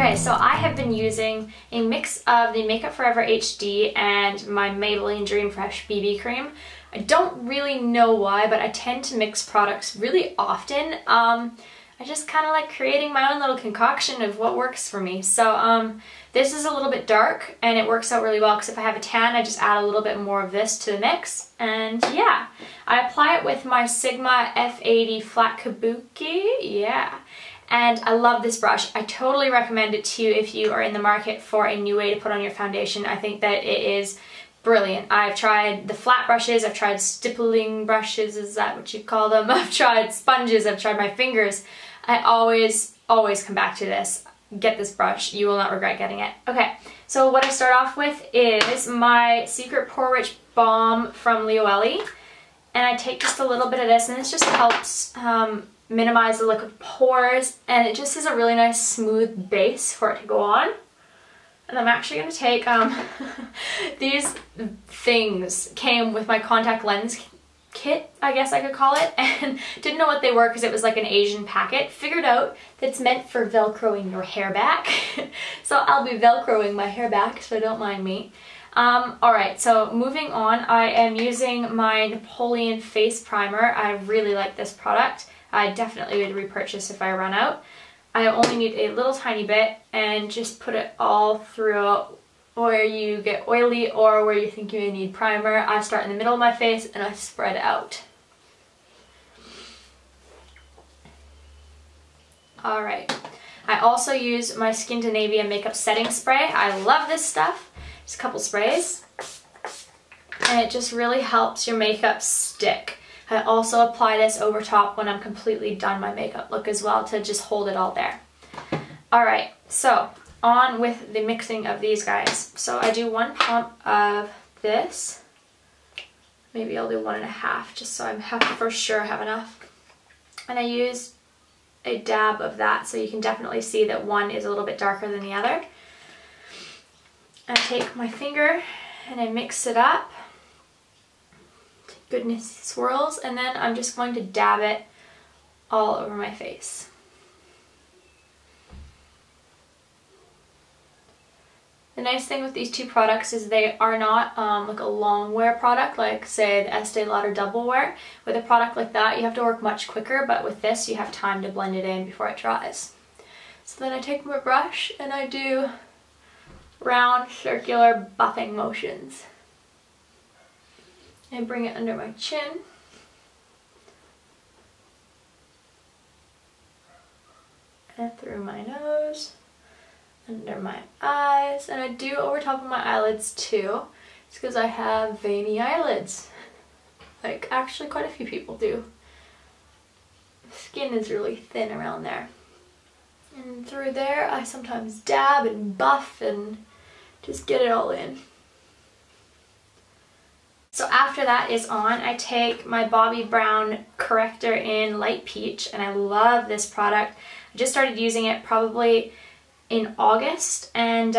Okay, so I have been using a mix of the Makeup Forever HD and my Maybelline Dream Fresh BB Cream. I don't really know why, but I tend to mix products really often. I just kind of like creating my own little concoction of what works for me. So this is a little bit dark and it works out really well because if I have a tan, I just add a little bit more of this to the mix. And yeah, I apply it with my Sigma F80 Flat Kabuki. Yeah. And I love this brush. I totally recommend it to you if you are in the market for a new way to put on your foundation. I think that it is brilliant. I've tried the flat brushes, I've tried stippling brushes, is that what you call them? I've tried sponges, I've tried my fingers. I always come back to this. Get this brush, you will not regret getting it. Okay, so what I start off with is my Secret Pore Rich Balm from Lioeli. And I take just a little bit of this, and this just helps minimize the liquid pores, and it just is a really nice smooth base for it to go on. And I'm actually going to take, these things came with my contact lens kit, I guess I could call it, and didn't know what they were because it was like an Asian packet. Figured out that it's meant for velcroing your hair back. So I'll be velcroing my hair back, so don't mind me. Alright, so moving on, I am using my Napoleon face primer. I really like this product. I definitely would repurchase if I run out. I only need a little tiny bit and just put it all throughout where you get oily or where you think you may need primer. I start in the middle of my face and I spread out. Alright, I also use my Skindinavia makeup setting spray. I love this stuff. Just a couple sprays. And it just really helps your makeup stick. I also apply this over top when I'm completely done my makeup look as well to just hold it all there. Alright, so on with the mixing of these guys. So I do 1 pump of this. Maybe I'll do 1.5 just so I have to for sure have enough. And I use a dab of that so you can definitely see that one is a little bit darker than the other. I take my finger and I mix it up. Goodness swirls, and then I'm just going to dab it all over my face. The nice thing with these two products is they are not like a long wear product like say the Estee Lauder Double Wear. With a product like that you have to work much quicker, but with this you have time to blend it in before it dries. So then I take my brush and I do round circular buffing motions. And bring it under my chin. And through my nose, under my eyes, and I do over top of my eyelids too. It's because I have veiny eyelids. Like actually quite a few people do. The skin is really thin around there. And through there I sometimes dab and buff and just get it all in. So after that is on, I take my Bobbi Brown Corrector in Light Peach, and I love this product. I just started using it probably in August, and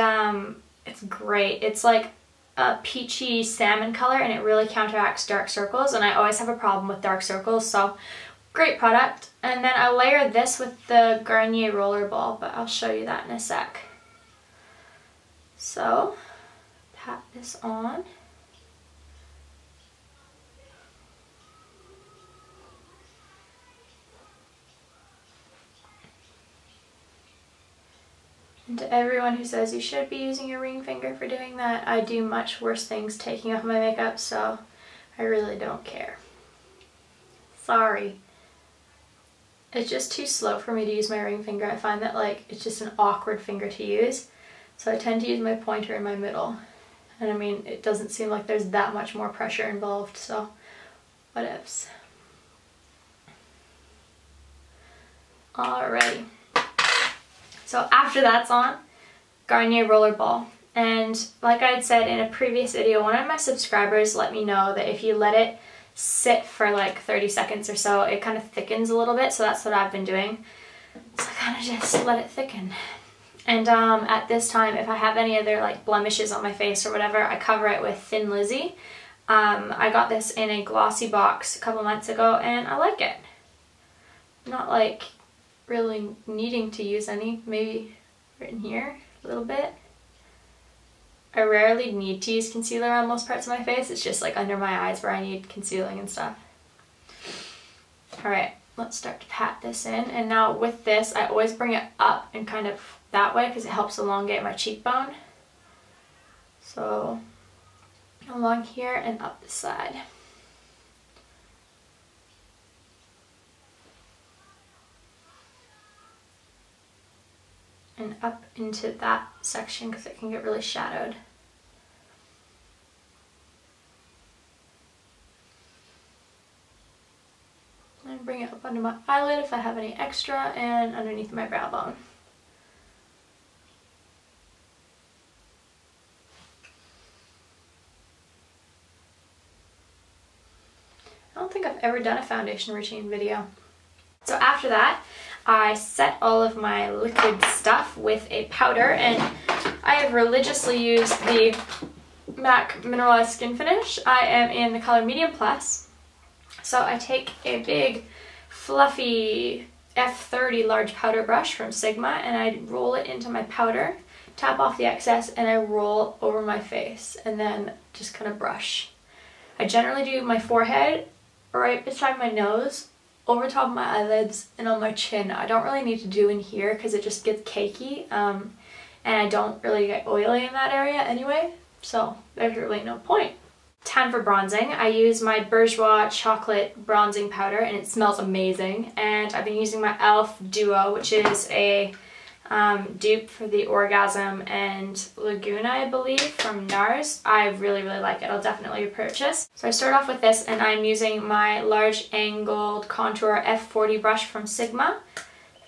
it's great. It's like a peachy salmon color, and it really counteracts dark circles, and I always have a problem with dark circles, so great product. And then I layer this with the Garnier Roller Ball, but I'll show you that in a sec. So, pat this on. And to everyone who says you should be using your ring finger for doing that, I do much worse things taking off my makeup, so I really don't care. Sorry. It's just too slow for me to use my ring finger. I find that like it's just an awkward finger to use, so I tend to use my pointer in my middle. And I mean, it doesn't seem like there's that much more pressure involved, so whatevs. Alrighty. So after that's on, Garnier Roller Ball. And like I had said in a previous video, one of my subscribers let me know that if you let it sit for like 30 seconds or so, it kind of thickens a little bit, so that's what I've been doing. So I kind of just let it thicken. And at this time, if I have any other like blemishes on my face or whatever, I cover it with Thin Lizzy. I got this in a glossy box a couple months ago and I like it. Not like really needing to use any, maybe right in here a little bit. I rarely need to use concealer on most parts of my face. It's just like under my eyes where I need concealing and stuff. Alright, let's start to pat this in. And now with this, I always bring it up and kind of that way because it helps elongate my cheekbone. So along here and up the side. And up into that section because it can get really shadowed. And bring it up under my eyelid if I have any extra and underneath my brow bone. I don't think I've ever done a foundation routine video. So after that, I set all of my liquid stuff with a powder, and I have religiously used the MAC Mineralize Skin Finish. I am in the color Medium Plus. So I take a big fluffy F30 large powder brush from Sigma and I roll it into my powder, tap off the excess, and I roll over my face and then just kind of brush. I generally do my forehead right beside my nose, over top of my eyelids, and on my chin. I don't really need to do in here because it just gets cakey, and I don't really get oily in that area anyway, so there's really no point. Time for bronzing. I use my Bourjois chocolate bronzing powder and it smells amazing, and I've been using my e.l.f. Duo, which is a dupe for the Orgasm and Laguna, I believe, from NARS. I really like it. I'll definitely repurchase. So I start off with this, and I'm using my large angled contour F40 brush from Sigma,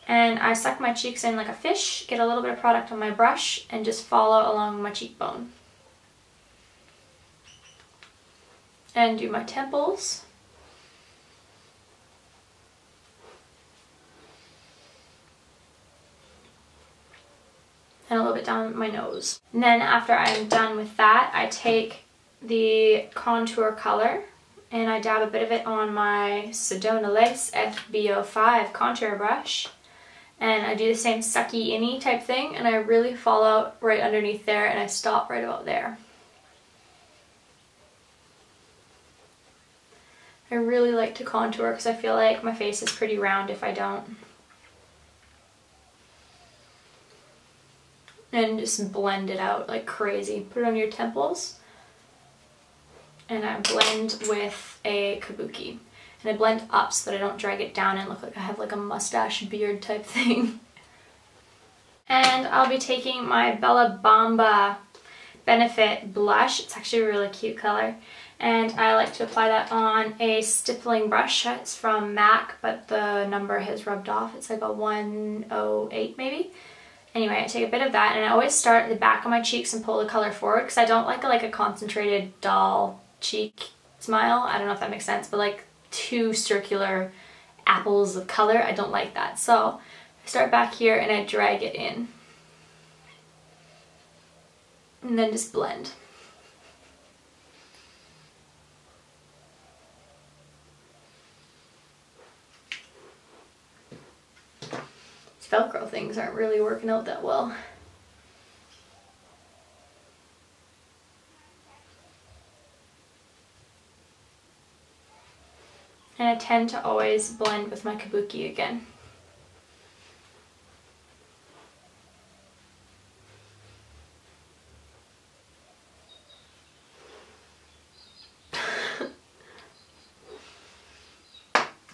and I suck my cheeks in like a fish, get a little bit of product on my brush, and just follow along my cheekbone. And do my temples. And a little bit down my nose. And then after I'm done with that, I take the contour color and I dab a bit of it on my Sedona Lace FB05 contour brush. And I do the same sucky inny type thing, and I really follow right underneath there, and I stop right about there. I really like to contour because I feel like my face is pretty round if I don't. And just blend it out like crazy. Put it on your temples. And I blend with a kabuki. And I blend up so that I don't drag it down and look like I have like a mustache beard type thing. And I'll be taking my Bamba Benefit blush. It's actually a really cute color. And I like to apply that on a stippling brush. It's from MAC, but the number has rubbed off. It's like a 108 maybe. Anyway, I take a bit of that, and I always start at the back of my cheeks and pull the color forward because I don't like a concentrated doll cheek smile. I don't know if that makes sense, but like two circular apples of color, I don't like that. So I start back here and I drag it in. And then just blend. Velcro things aren't really working out that well. And I tend to always blend with my kabuki again.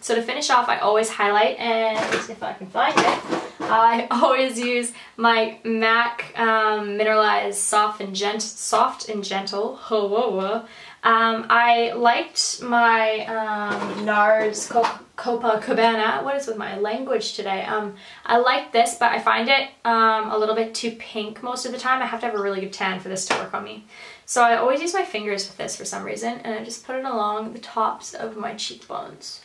So to finish off, I always highlight, and if I can find it, I always use my MAC Mineralize Soft and Gentle. I liked my NARS Copacabana. What is with my language today? I like this, but I find it a little bit too pink most of the time. I have to have a really good tan for this to work on me. So I always use my fingers with this for some reason, and I just put it along the tops of my cheekbones.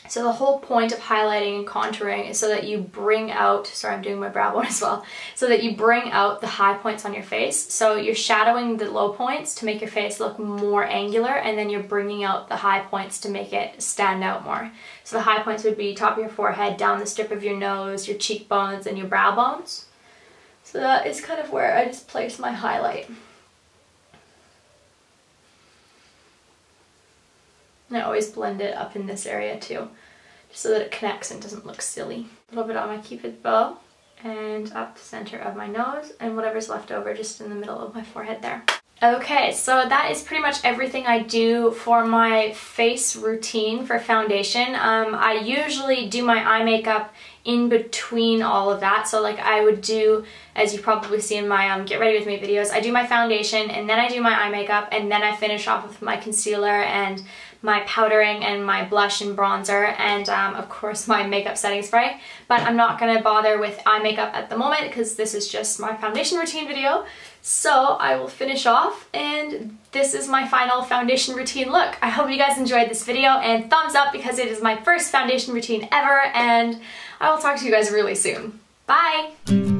So the whole point of highlighting and contouring is so that you bring out, sorry I'm doing my brow bone as well, so that you bring out the high points on your face. So you're shadowing the low points to make your face look more angular, and then you're bringing out the high points to make it stand out more. So the high points would be top of your forehead, down the strip of your nose, your cheekbones, and your brow bones. So that is kind of where I just place my highlight. And I always blend it up in this area too, just so that it connects and doesn't look silly. A little bit on my cupid's bow and up the center of my nose, and whatever's left over just in the middle of my forehead there. Okay, so that is pretty much everything I do for my face routine for foundation. I usually do my eye makeup in between all of that. So like I would do, as you probably see in my Get Ready With Me videos, I do my foundation and then I do my eye makeup and then I finish off with my concealer and my powdering and my blush and bronzer and of course my makeup setting spray. But I'm not going to bother with eye makeup at the moment because this is just my foundation routine video. So I will finish off, and this is my final foundation routine look. I hope you guys enjoyed this video, and thumbs up because it is my first foundation routine ever, and I will talk to you guys really soon. Bye!